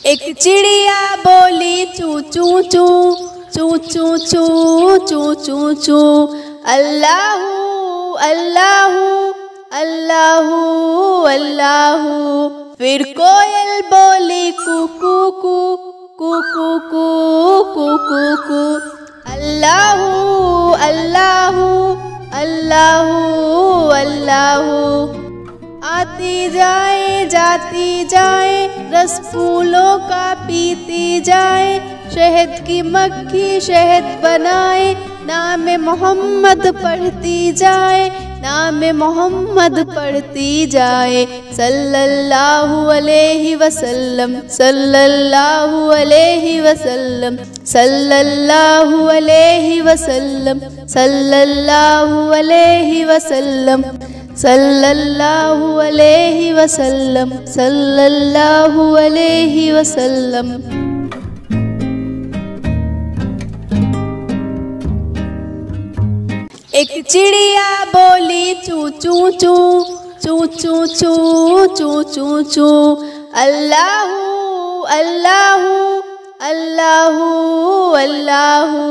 एक चिड़िया बोली चू चू चू चू चू चू चू चू चू। अल्लाहू अल्लाहू अल्लाहू अल्लाहू। फिर कोयल बोली कू कू कू कू कू कू कू कू कू। अल्लाहू अल्लाहू अल्लाहू अल्लाहू। आती जाए जाती जाए रस फूलों का पीती जाए। शहद की मक्खी शहद बनाए नाम मोहम्मद पढ़ती जाए। नाम मोहम्मद पढ़ती जाए। सल्लल्लाहु अलैहि वसल्लम सल्लल्लाहु अलैहि वसल्लम सल्लल्लाहु अलैहि वसल्लम सल्लल्लाहु अलैहि वसल्लम सल्लल्लाहु अलैहि वसल्लम सल्लल्लाहु अलैहि वसल्लम। एक चिड़िया बोली चू चू चू चू चू चू चू चू चू। अल्लाहू अल्लाहू अल्लाहू अल्लाहू।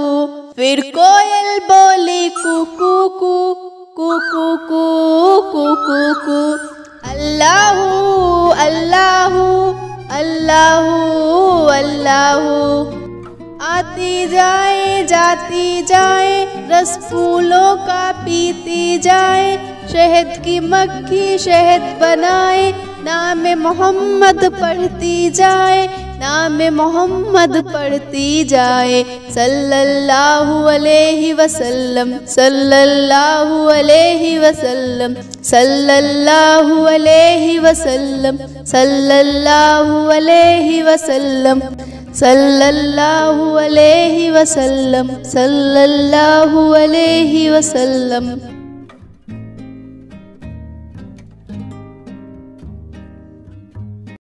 फिर कोयल बोली कू कू कू कू कू कू कू कू कू। अल्लाहू अल्लाहू अल्लाहू अल्लाहू। आती जाए जाती जाए रस फूलों का पीती जाए। शहद की मक्खी शहद बनाए नाम मोहम्मद पढ़ती जाए। नाम मोहम्मद पढ़ती जाए। सल्लल्लाहु अलैहि वसल्लम सल्लल्लाहु अलैहि वसल्लम सल्लल्लाहु अलैहि वसल्लम सल्लल्लाहु अलैहि वसल्लम सल्लल्लाहु अलैहि वसल्लम सल्लल्लाहु अलैहि वसल्लम।